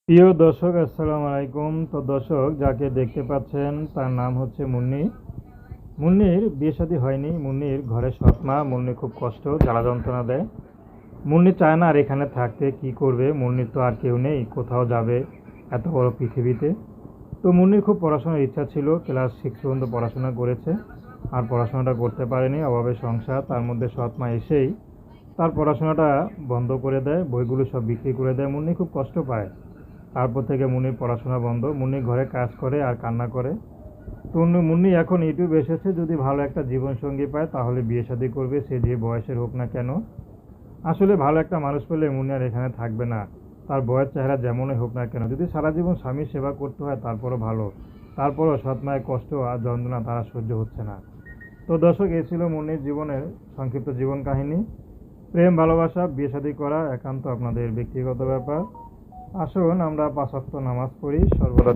প্রিয় দর্শক, আসসালামু আলাইকুম। তো দর্শক, যাকে দেখতে পাচ্ছেন তার নাম হচ্ছে মুন্নি। মুন্নির বিয়ে শাদী হয়নি। মুন্নির ঘরে সৎ মা। মুন্নি খুব কষ্ট, জ্বালা যন্ত্রণা দেয়। মুন্নি চায় না আর এখানে থাকতে। কি করবে? মুন্নির তো আর কেউ নেই, কোথাও যাবে এত বড় পৃথিবীতে। তো মুন্নির খুব পড়াশোনার ইচ্ছা ছিল, ক্লাস 6 পর্যন্ত পড়াশোনা করেছে। আর পড়াশোনাটা করতে পারেনি, অভাবে সংসার। তার মধ্যে সৎ মা এসেই তার পড়াশোনাটা বন্ধ করে দেয়, বইগুলো সব বিক্রি করে দেয়। মুন্নি খুব কষ্ট পায়। তারপর থেকে মুন্নির পড়াশোনা বন্ধ। মুন্নি ঘরে কাজ করে আর কান্না করে। তো মুন্নি এখন ইউটিউব এসেছে, যদি ভালো একটা জীবনসঙ্গী পায় তাহলে বিয়ে শাদী করবে, সে যে বয়সের হোক না কেন। আসলে ভালো একটা মানুষ পেলে মুন্নি আর এখানে থাকবে না। তার বয়স চেহারা যেমনই হোক না কেন, যদি সারা জীবন স্বামীর সেবা করতে হয় তারপরও ভালো। তারপরও সৎ মায়ের কষ্ট আর যন্ত্রণা তারা সহ্য হচ্ছে না। তো দর্শক, এই ছিল মুন্নির জীবনের সংক্ষিপ্ত জীবন কাহিনী। প্রেম, ভালোবাসা, বিয়ে শাদী করা একান্ত আপনাদের ব্যক্তিগত ব্যাপার। আসুন আমরা 5 ওয়াক্ত নামাজ পড়ি সর্বদা।